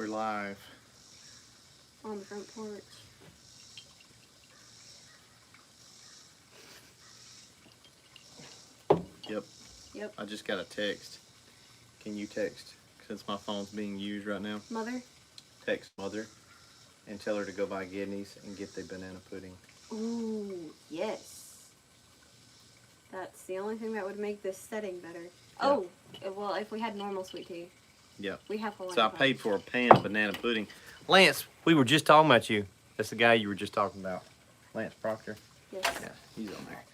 We're live. On the front porch. Yep. Yep. I just got a text. Can you text, since my phone's being used right now? Mother? Text Mother and tell her to go buy Gidney's and get the banana pudding. Ooh, yes. That's the only thing that would make this setting better. Yeah. Oh, well, if we had normal sweet tea. Yep. We have Hawaiian So I punch. paid for a pan of banana pudding. Lance, we were just talking about you. That's the guy you were just talking about. Lance Proctor. Yes. Yeah, he's on there.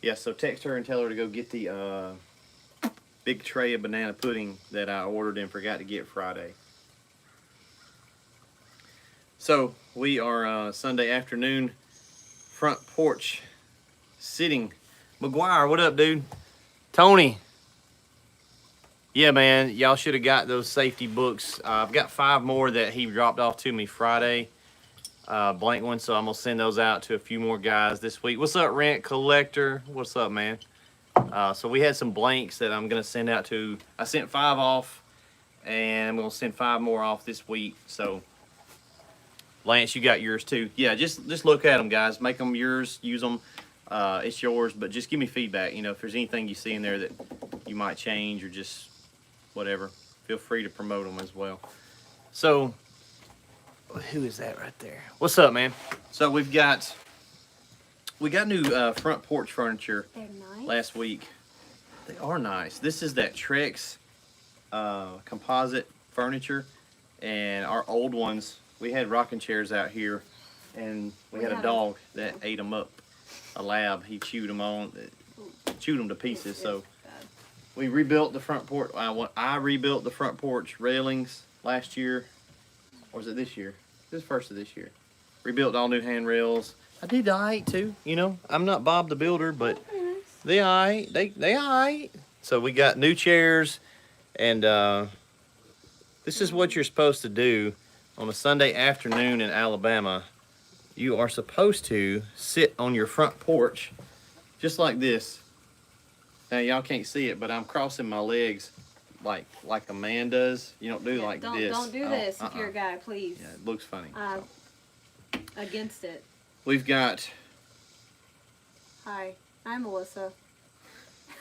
Yeah, so text her and tell her to go get the big tray of banana pudding that I ordered and forgot to get Friday. So we are Sunday afternoon, front porch sitting. McGuire, what up, dude? Tony. Yeah, man, y'all should have got those safety books. I've got 5 more that he dropped off to me Friday, blank ones, so I'm gonna send those out to a few more guys this week. What's up, Rent Collector? What's up, man? So we had some blanks that I'm gonna send out to. I sent 5 off, and I'm gonna send 5 more off this week. So, Lance, you got yours too. Yeah, just look at them, guys. Make them yours. Use them. It's yours, but just give me feedback. You know, if there's anything you see in there that you might change or just whatever, feel free to promote them as well. So, who is that right there? What's up, man? So we got new front porch furniture. They're nice. Last week. They are nice. This is that Trex composite furniture, and our old ones, we had rocking chairs out here, and we had a dog that ate them up. A lab, he chewed them to pieces. So we rebuilt the front porch. I rebuilt the front porch railings last year, or was it this year? This is first of this year. Rebuilt all new handrails. I did alright too. You know, I'm not Bob the Builder, but they alright. They alright. So we got new chairs, and this is what you're supposed to do on a Sunday afternoon in Alabama. You are supposed to sit on your front porch, just like this. Now y'all can't see it, but I'm crossing my legs like a man does. You don't do like this. Don't do this if you're a guy, please. Yeah, it looks funny. Against it. We've got. Hi, I'm Melissa.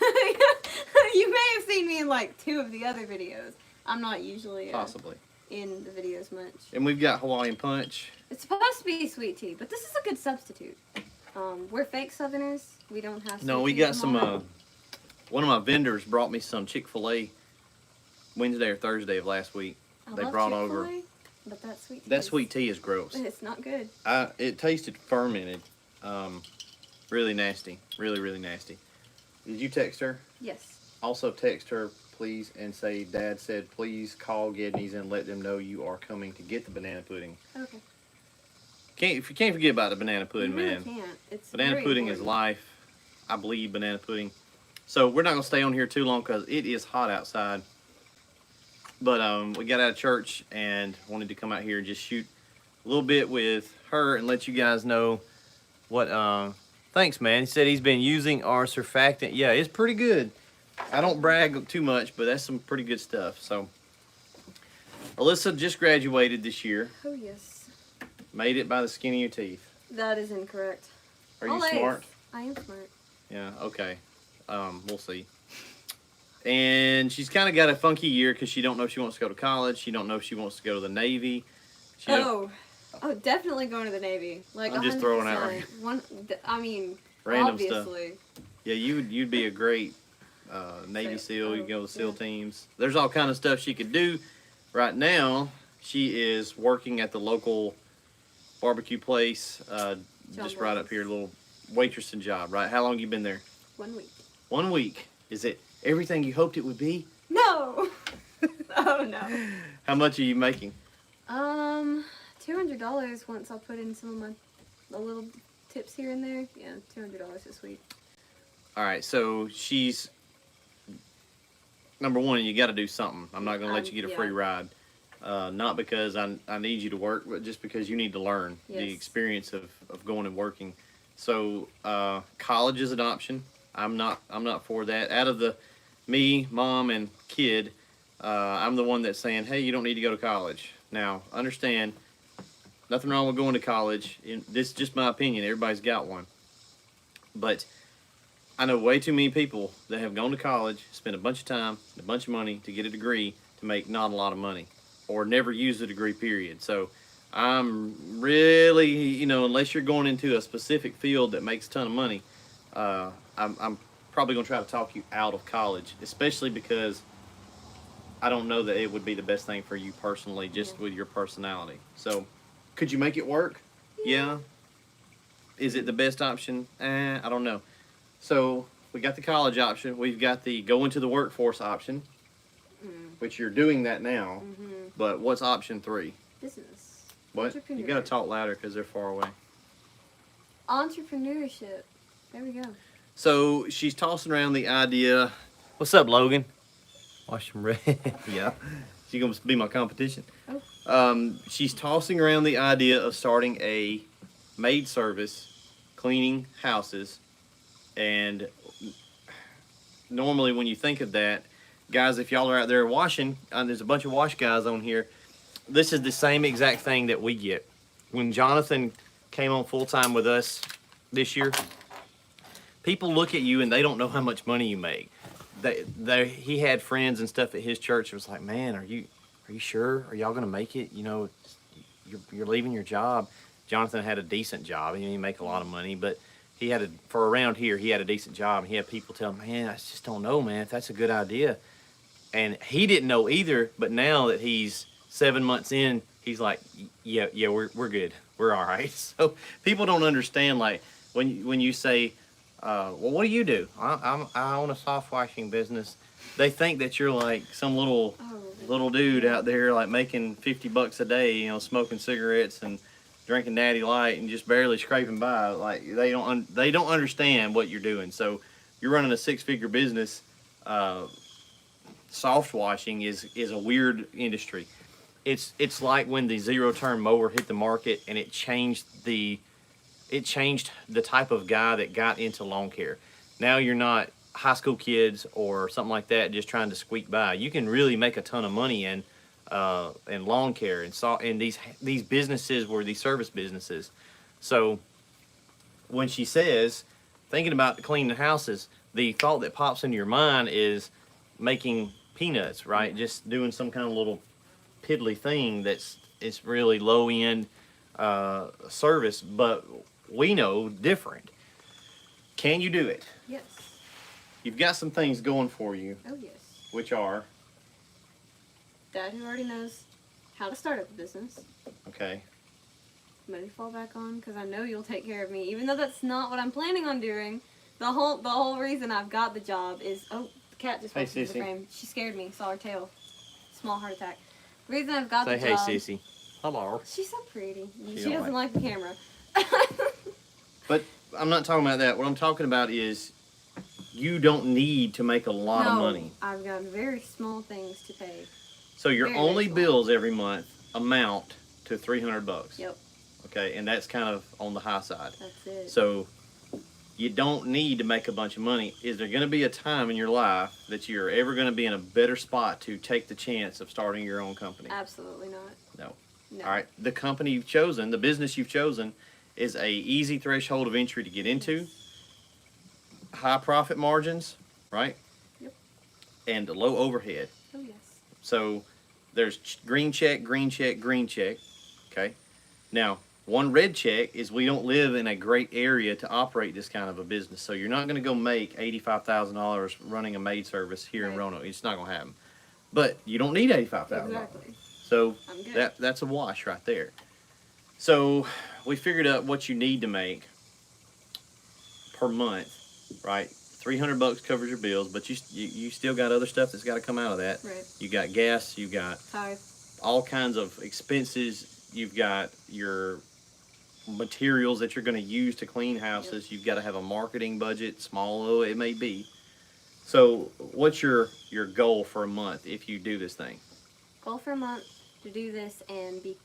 You may have seen me in like 2 of the other videos. I'm not usually Possibly. in the videos much. And we've got Hawaiian punch. It's supposed to be sweet tea, but this is a good substitute. We're fake Southerners. We don't have sweet No, we tea got at the some. moment. One of my vendors brought me some Chick-fil-A Wednesday or Thursday of last week. I love brought Chick-fil-A, over. But that sweet tea. That sweet tea is gross. It's not good. It tasted fermented. Really nasty. Really, really nasty. Did you text her? Yes. Also text her, please, and say, Dad said, please call Gidney's and let them know you are coming to get the banana pudding. Okay. You can't forget about the banana pudding, You really man. can't. It's Banana very pudding is important. life. I believe banana pudding. So we're not going to stay on here too long because it is hot outside. But we got out of church and wanted to come out here and just shoot a little bit with her and let you guys know what... thanks, man. He said he's been using our surfactant. Yeah, it's pretty good. I don't brag too much, but that's some pretty good stuff. So Alyssa just graduated this year. Oh, yes. Made it by the skin of your teeth. That is incorrect. Are you Always. smart? I am smart. Yeah, okay. We'll see. And she's kind of got a funky year because she don't know if she wants to go to college. She don't know if she wants to go to the Navy. Oh, definitely going to the Navy. Like I'm just throwing out 100%. I mean, Random obviously. stuff. Yeah, you'd be a great Navy SEAL. You go to SEAL teams. There's all kind of stuff she could do. Right now, she is working at the local barbecue place, just right up here, little waitressing job. Right? How long you been there? 1 week. 1 week. Is it everything you hoped it would be? No. Oh no. How much are you making? $200 once I put in some of my little tips here and there. Yeah, $200 this week. All right, so she's number one. You got to do something. I'm not gonna let you get a free ride. Not because I need you to work, but just because you need to learn the experience of going and working. So college is an option. I'm not for that. Out of the me, mom, and kid, I'm the one that's saying, hey, you don't need to go to college. Now, understand, nothing wrong with going to college. This is just my opinion. Everybody's got one. But I know way too many people that have gone to college, spent a bunch of time, a bunch of money to get a degree to make not a lot of money, or never use the degree, period. So I'm really, unless you're going into a specific field that makes a ton of money, I'm probably going to try to talk you out of college, especially because I don't know that it would be the best thing for you personally, just with your personality. So, could you make it work? Yeah. Is it the best option? I don't know. So, we got the college option. We've got the go into the workforce option, which you're doing that now. But what's option 3? Business. What? You got to talk louder because they're far away. Entrepreneurship. There we go. So, she's tossing around the idea. What's up, Logan? Wash them red. Yeah. She's going to be my competition. Oh. She's tossing around the idea of starting a maid service, cleaning houses. And normally when you think of that, guys, if y'all are out there washing, there's a bunch of wash guys on here. This is the same exact thing that we get. When Jonathan came on full-time with us this year, people look at you and they don't know how much money you make. He had friends and stuff at his church. It was like, man, are you sure? Are y'all gonna make it? You're leaving your job. Jonathan had a decent job. He didn't make a lot of money, but for around here, he had a decent job. And he had people tell him, man, I just don't know, man, if that's a good idea. And he didn't know either. But now that he's 7 months in, he's like, yeah, we're good. We're all right. So people don't understand, like when you say, well, what do you do? I own a soft washing business. They think that you're like some little dude out there, like making $50 a day, smoking cigarettes and drinking Natty Light and just barely scraping by. Like they don't understand what you're doing. So you're running a 6-figure business. Soft washing is a weird industry. It's like when the zero-turn mower hit the market and it changed the type of guy that got into lawn care. Now you're not high school kids or something like that just trying to squeak by. You can really make a ton of money in lawn care and these businesses were these service businesses. So when she says thinking about cleaning the houses, the thought that pops into your mind is making peanuts, right? Just doing some kind of little piddly thing it's really low end service, but we know different. Can you do it? Yes. You've got some things going for you. Oh, yes. Which are? Dad, who already knows how to start up a business. Okay. Money to fall back on, because I know you'll take care of me, even though that's not what I'm planning on doing. The whole reason I've got the job is, the cat just walked into the frame. She scared me. Saw her tail. Small heart attack. The reason I've got the job. Say hey, Sissy. Hello. She's so pretty. She doesn't like the camera. But I'm not talking about that. What I'm talking about is you don't need to make a lot of money. I've got very small things to pay. So your only bills every month amount to $300. Yep. Okay, and that's kind of on the high side. That's it. So you don't need to make a bunch of money. Is there going to be a time in your life that you're ever going to be in a better spot to take the chance of starting your own company? Absolutely not. No. No. All right. The company you've chosen, the business you've chosen, is a easy threshold of entry to get into. High profit margins, right? Yep. And low overhead. Oh, yes. So there's green check, green check, green check. Okay. Now, one red check is we don't live in a great area to operate this kind of a business. So you're not going to go make $85,000 running a maid service here in Roanoke. It's not going to happen. But you don't need $85,000. Exactly. So I'm good. that's a wash right there. So we figured out what you need to make per month, right? $300 covers your bills, but you still got other stuff that's got to come out of that. Right. You got gas, you got Tithe. all kinds of expenses. You've got your materials that you're going to use to clean houses. Yep. You've got to have a marketing budget, small though it may be. So what's your goal for a month if you do this thing? Goal for a month to do this and be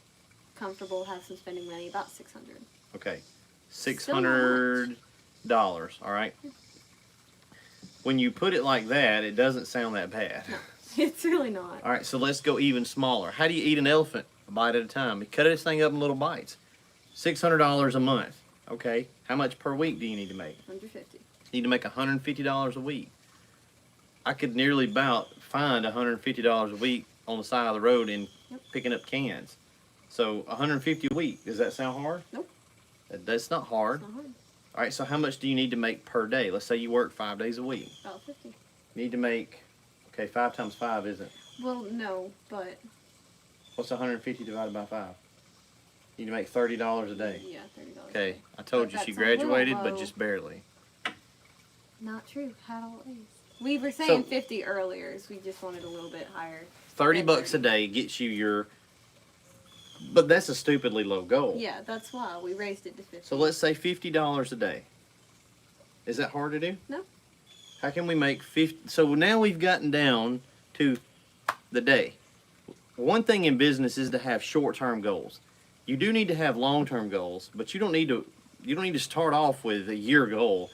comfortable, have some spending money, about $600. Okay, $600. All right. When you put it like that, it doesn't sound that bad. No. It's really not. All right, so let's go even smaller. How do you eat an elephant? A bite at a time. You cut this thing up in little bites. $600 a month. Okay, how much per week do you need to make? 150. You need to make $150 a week. I could nearly about find $150 a week on the side of the road in picking up cans. So $150 a week. Does that sound hard? Nope. That's not hard. It's not hard. All right, so how much do you need to make per day? Let's say you work 5 days a week. About 50. You need to make, okay, 5 times 5 isn't. Well, no, but. What's 150 divided by 5? You need to make $30 a day. Yeah, $30. Okay, I told But you she that's a little graduated, but low. just barely. Not true. Had all A's. We were So- saying 50 earlier, so we just wanted a little bit higher. 30 At bucks a 30. day gets you your, but that's a stupidly low goal. Yeah, that's why we raised it to 50. So let's say $50 a day. Is that hard to do? No. How can we make 50? So now we've gotten down to the day. One thing in business is to have short-term goals. You do need to have long-term goals, but you don't need to start off with a year goal.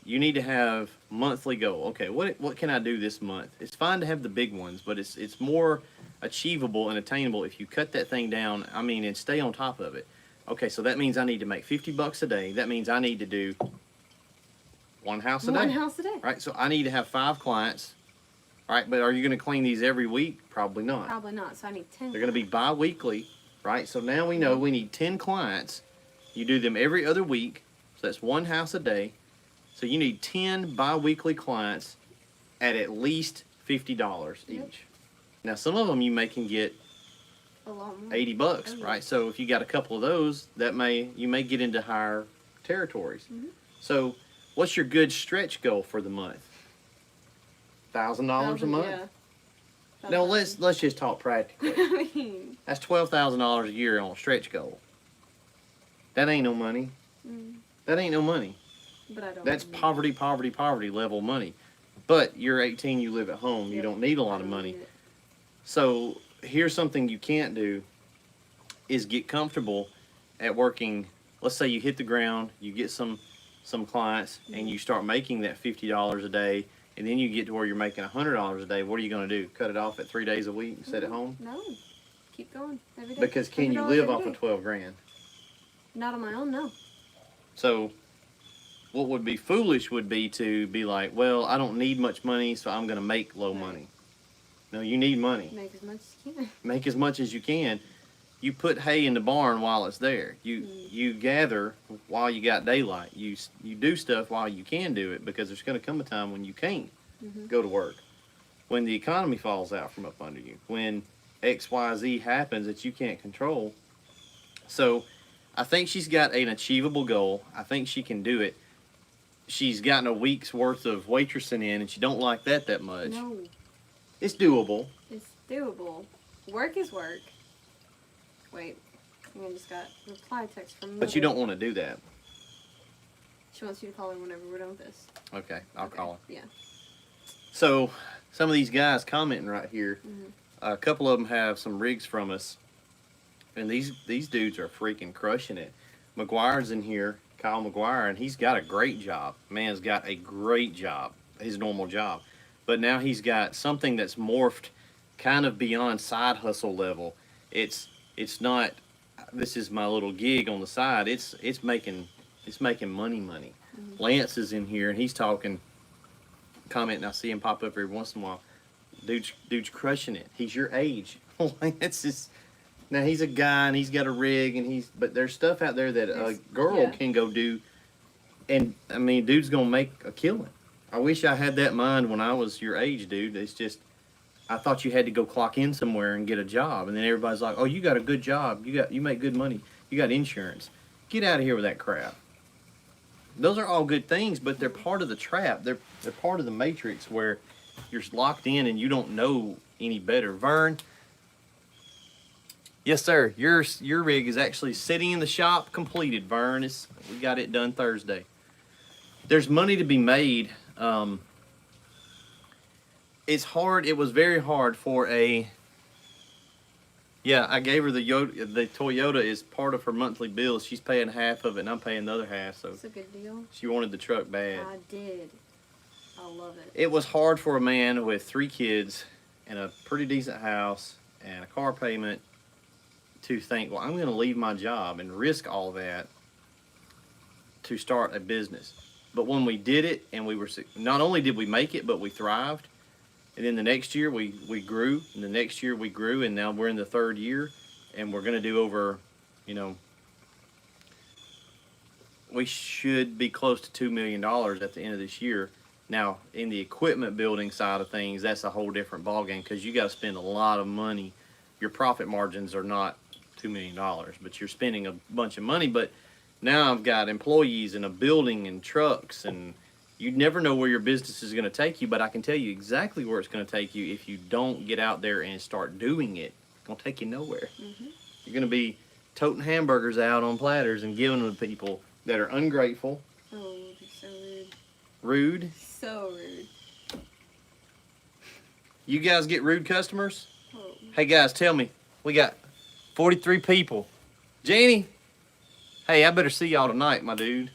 You need to have monthly goal. Okay, what can I do this month? It's fine to have the big ones, but it's more achievable and attainable if you cut that thing down, and stay on top of it. Okay, so that means I need to make 50 bucks a day. That means I need to do one house a day. One house a day. Right, so I need to have 5 clients. Right, but are you going to clean these every week? Probably not. Probably not, so I need 10. They're going to be bi-weekly, right? So now we know we need 10 clients. You do them every other week, so that's 1 house a day. So you need 10 bi-weekly clients at least $50 each. Yep. Now some of them you can get A lot more. 80 bucks, Oh, yeah. right? So if you got a couple of those, you may get into higher territories. Mhm. So what's your good stretch goal for the month? $1,000 a month? Yeah. Now let's just talk practically. I mean, That's $12,000 a year on a stretch goal. That ain't no money. That ain't no money. but I don't. That's need it. poverty level money. But you're 18, you live at home, you Yep. don't need a lot I of don't money. need it. So here's something you can't do is get comfortable at working. Let's say you hit the ground, you get some clients, and you start making that $50 a day, and then you get to where you're making $100 a day. What are you going to do? Cut it off at 3 days a week and sit at home? No. Keep going every day. Because can you $100 live every off day. of 12 grand? Not on my own, no. So what would be foolish would be to be like, well, I don't need much money, so I'm going to make low Right. money. No, you need money. Make as much as you can. Make as much as you can. You put hay in the barn while it's there. You gather while you got daylight. You do stuff while you can do it, because there's going to come a time when you can't go to work. When the economy falls out from up under you. When XYZ happens that you can't control. So I think she's got an achievable goal. I think she can do it. She's gotten a week's worth of waitressing in, and she don't like that much. No, It's doable. it's doable. Work is work. Wait, I just got a reply text from But you Mother. don't want to do that. She wants you to call her whenever we're done with this. Okay, I'll Okay, call her. Yeah. So some of these guys commenting right here, Mhm. a couple of them have some rigs from us, and these dudes are freaking crushing it. McGuire's in here, Kyle McGuire, and he's got a great job. Man's got a great job, his normal job. But now he's got something that's morphed kind of beyond side hustle level. It's not, this is my little gig on the side. It's making money. Lance is in here, and he's talking, commenting. I see him pop up every once in a while. Dude's crushing it. He's your age. Lance is, now he's a guy and he's got a rig, and but there's stuff out there that a There's- girl yeah. can go do, and dude's gonna make a killing. I wish I had that mind when I was your age, dude. It's just, I thought you had to go clock in somewhere and get a job, and then everybody's like, "Oh, you got a good job. You make good money. You got insurance. Get out of here with that crap." Those are all good things, but they're part of the trap. They're part of the matrix where you're locked in and you don't know any better. Vern, yes, sir. Your rig is actually sitting in the shop, completed. Vern, we got it done Thursday. There's money to be made. It's hard. It was very hard for yeah, I gave her the Toyota is part of her monthly bills. She's paying half of it, and I'm paying the other half. So It's a good deal. she wanted the truck bad. I did. I love it. It was hard for a man with 3 kids and a pretty decent house and a car payment to think, well, I'm going to leave my job and risk all that to start a business. But when we did it, and we were, not only did we make it, but we thrived. And then the next year we grew, and the next year we grew, and now we're in the third year, and we're going to do over, you know, we should be close to $2 million at the end of this year. Now, in the equipment building side of things, that's a whole different ballgame, because you got to spend a lot of money. Your profit margins are not $2 million, but you're spending a bunch of money. But now I've got employees and a building and trucks, and you never know where your business is going to take you, but I can tell you exactly where it's going to take you if you don't get out there and start doing it. It's going to take you nowhere. Mm-hmm. You're going to be toting hamburgers out on platters and giving them to people that are ungrateful. Oh, they're so rude. Rude? So rude. You guys get rude customers? Oh. Hey guys, tell me. We got 43 people. Janie, hey, I better see y'all tonight, my dude.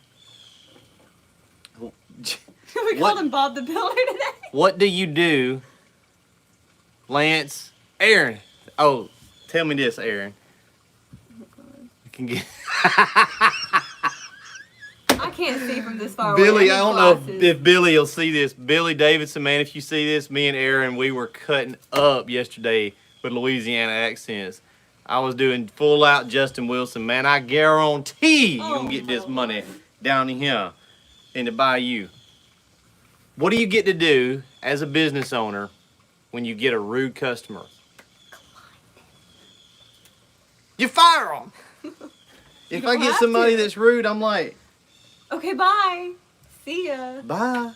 We called him Bob the Builder today. What do you do, Lance? Aaron. Oh, tell me this, Aaron. Oh, God. You can get. I can't see from this far away. Billy, I don't know if Billy will see this. Billy Davidson, man, if you see this, me and Aaron, we were cutting up yesterday with Louisiana accents. I was doing full out Justin Wilson, man. I guarantee you're going to get this money down in here in the bayou. What do you get to do as a business owner when you get a rude customer? You fire them. If I get somebody that's rude, I'm like, okay, bye. See ya. Bye.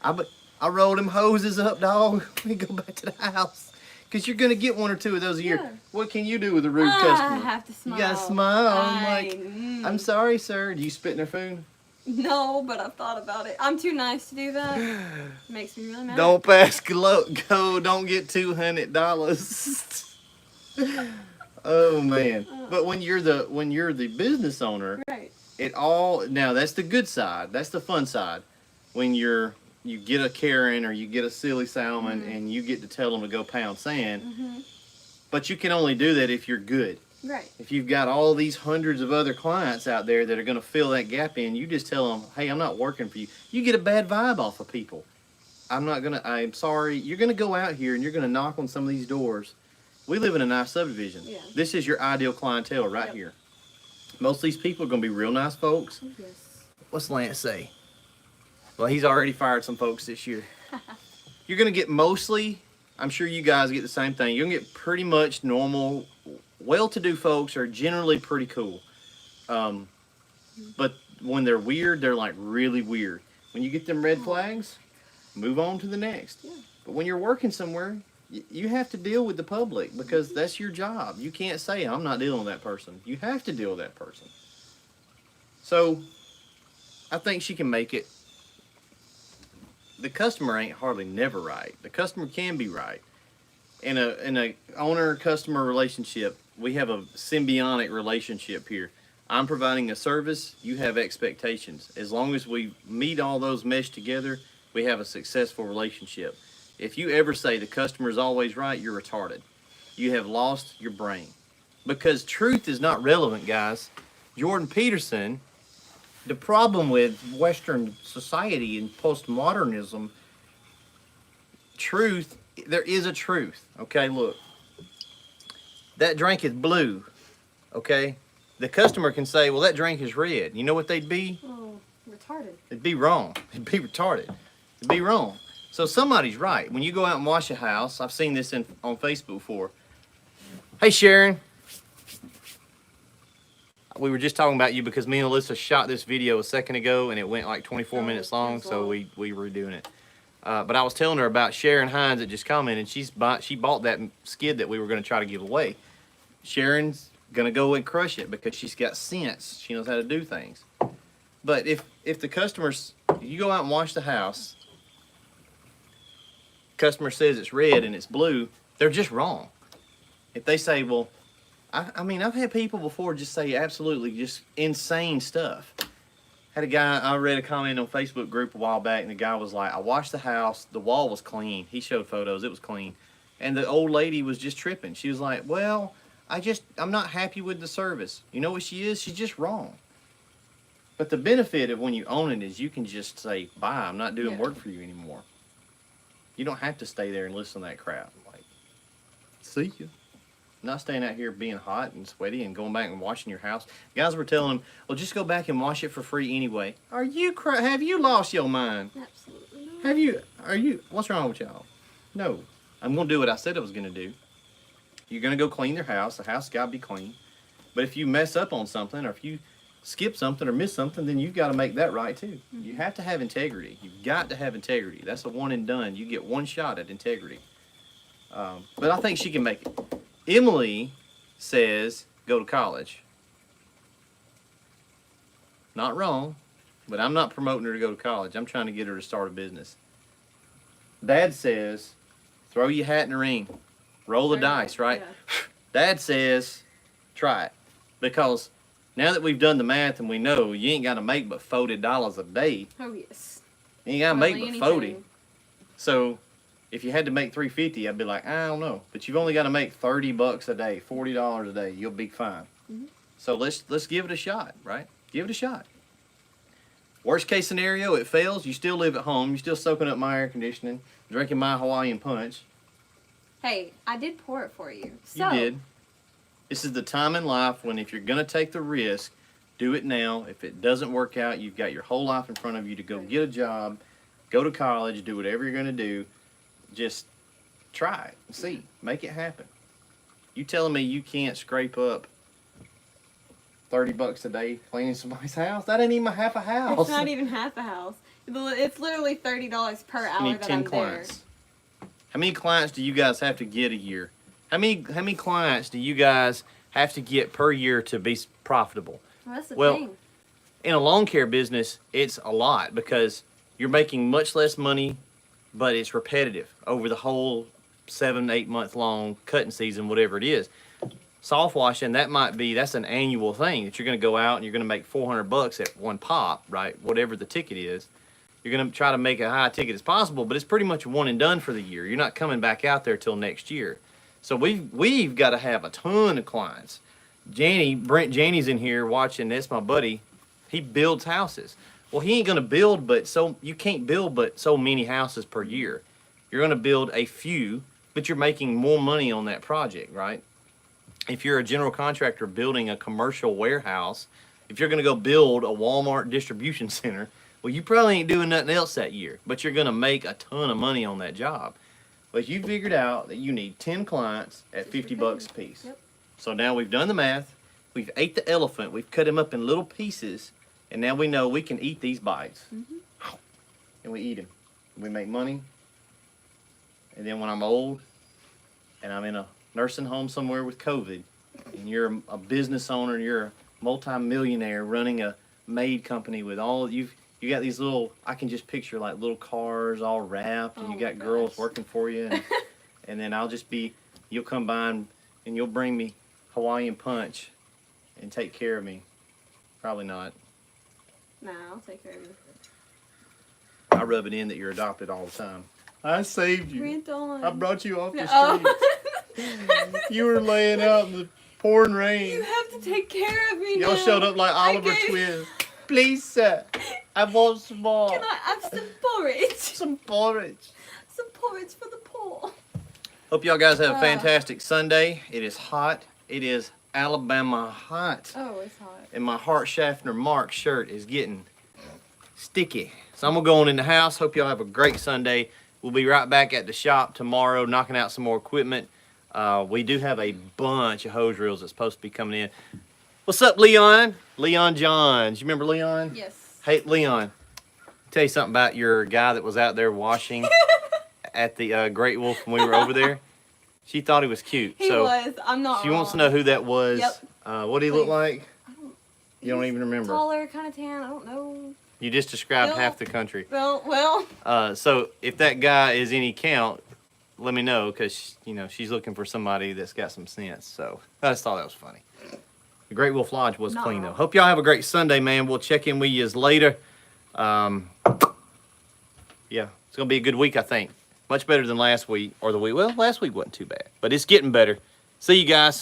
I roll them hoses up, dog. We go back to the house. Because you're going to get one or two of those a year. Yeah. What can you do with a rude customer? I have to smile. You got to smile. I'm like, I'm sorry, sir. Do you spit in their food? No, but I've thought about it. I'm too nice to do that. It makes me really mad. Don't pass go. Don't get $200. Oh, man. But when you're the business owner, right. Now that's the good side. That's the fun side. When you get a Karen or you get a silly salmon and you get to tell them to go pound sand. Mm-hmm. But you can only do that if you're good. Right. If you've got all these hundreds of other clients out there that are going to fill that gap in, you just tell them, hey, I'm not working for you. You get a bad vibe off of people. I'm sorry. You're going to go out here and you're going to knock on some of these doors. We live in a nice subdivision. Yeah. This is your ideal clientele right here. Most of these people are going to be real nice folks. Yes. What's Lance say? Well, he's already fired some folks this year. You're going to get mostly, I'm sure you guys get the same thing. You're going to get pretty much normal, well-to-do folks are generally pretty cool. But when they're weird, they're like really weird. When you get them red flags, move on to the next. Yeah. But when you're working somewhere, you have to deal with the public because that's your job. You can't say, I'm not dealing with that person. You have to deal with that person. So, I think she can make it. The customer ain't hardly never right. The customer can be right. In a owner-customer relationship, we have a symbiotic relationship here. I'm providing a service, you have expectations. As long as we meet all those mesh together, we have a successful relationship. If you ever say the customer is always right, you're retarded. You have lost your brain. Because truth is not relevant, guys. Jordan Peterson, the problem with Western society and postmodernism, truth, there is a truth. Okay, look. That drink is blue. Okay? The customer can say, well, that drink is red. You know what they'd be? Oh, retarded. It'd be wrong. It'd be retarded. It'd be wrong. So somebody's right. When you go out and wash a house, I've seen this on Facebook before. Hey, Sharon. We were just talking about you because me and Alyssa shot this video a second ago and it went like 24 minutes long, so we were doing it. But I was telling her about Sharon Hines that just commented, and she bought that skid that we were going to try to give away. Sharon's going to go and crush it because she's got sense. She knows how to do things. But if the customers, you go out and wash the house, customer says it's red and it's blue, they're just wrong. If they say, well, I mean, I've had people before just say absolutely just insane stuff. Had a guy, I read a comment on Facebook group a while back, and the guy was like, I washed the house, the wall was clean. He showed photos, it was clean. And the old lady was just tripping. She was like, well, I'm not happy with the service. You know what she is? She's just wrong. But the benefit of when you own it is you can just say, bye, I'm not doing work for you anymore. You don't have to stay there and listen to that crap. Like, see you. Not staying out here being hot and sweaty and going back and washing your house. Guys were telling him, well, just go back and wash it for free anyway. Have you lost your mind? Absolutely not. What's wrong with y'all? No. I'm going to do what I said I was going to do. You're going to go clean their house. The house got to be clean. But if you mess up on something or if you skip something or miss something, then you've got to make that right too. Mm-hmm. You have to have integrity. You've got to have integrity. That's a one and done. You get one shot at integrity. But I think she can make it. Emily says go to college. Not wrong, but I'm not promoting her to go to college. I'm trying to get her to start a business. Dad says throw your hat in the ring. Roll the dice, right? Yeah. Dad says try it. Because now that we've done the math and we know you ain't got to make but $40 a day. Oh, yes. You ain't got to make but 40. So if you had to make $350, I'd be like, I don't know. But you've only got to make $30 a day, $40 a day. You'll be fine. Mm-hmm. So let's give it a shot, right? Give it a shot. Worst case scenario, it fails. You still live at home. You're still soaking up my air conditioning, drinking my Hawaiian punch. Hey, I did pour it for you. So. You did. This is the time in life when if you're going to take the risk, do it now. If it doesn't work out, you've got your whole life in front of you to go get a job, go to college, do whatever you're going to do. Just try it and see. Make it happen. You telling me you can't scrape up $30 a day cleaning somebody's house? That ain't even half a house. It's not even half a house. It's literally $30 per hour you need that 10 I'm clients. there. How many clients do you guys have to get a year? How many clients do you guys have to get per year to be profitable? Well, that's the thing. In a lawn care business, it's a lot because you're making much less money, but it's repetitive over the whole 7-8 month long cutting season, whatever it is. Soft washing, that's an annual thing that you're going to go out and you're going to make $400 at one pop, right? Whatever the ticket is. You're going to try to make a high ticket as possible, but it's pretty much one and done for the year. You're not coming back out there till next year. So we've got to have a ton of clients. Brent Janney's in here watching. That's my buddy. He builds houses. Well, he ain't going to build, you can't build but so many houses per year. You're going to build a few, but you're making more money on that project, right? If you're a general contractor building a commercial warehouse, if you're going to go build a Walmart distribution center, well, you probably ain't doing nothing else that year, but you're going to make a ton of money on that job. But you figured out that you need 10 clients at $50 a piece. Yep. So now we've done the math. We've ate the elephant. We've cut him up in little pieces. And now we know we can eat these bites. Mm-hmm. And we eat them. We make money. And then when I'm old and I'm in a nursing home somewhere with COVID and you're a business owner and you're a multi-millionaire running a maid company with all you got these little, I can just picture like little cars all wrapped and you got girls working for you and then you'll come by and you'll bring me Hawaiian punch and take care of me. Probably not. Nah, I'll take care of you. I rub it in that you're adopted all the time. I saved you. Rent on. I brought you off the street. You were laying out in the pouring rain. You have to take care of me. Y'all showed up like Oliver Twist. Please, sir. I want some more. Can I have some porridge? Some porridge. Some porridge for the poor. Hope y'all guys have a fantastic Sunday. It is hot. It is Alabama hot. Oh, it's hot. And my Hart Schaffner Mark shirt is getting sticky. So I'm going to go on in the house. Hope y'all have a great Sunday. We'll be right back at the shop tomorrow knocking out some more equipment. We do have a bunch of hose reels that's supposed to be coming in. What's up, Leon? Leon Johns. You remember Leon? Yes. Hey, Leon. Tell you something about your guy that was out there washing at the Great Wolf when we were over there. She thought he was cute. He was. I'm not She wrong. wants to know who that was. Yep. What did he look like? You don't even remember. Taller, kind of tan. I don't know. You just described half the country. Well. So if that guy is any count, let me know because she's looking for somebody that's got some sense. So I just thought that was funny. The Great Wolf Lodge was clean though. Hope y'all have a great Sunday, man. We'll check in with you later. Yeah, it's gonna be a good week, I think. Much better than last week or the week. Well, last week wasn't too bad, but it's getting better. See you guys.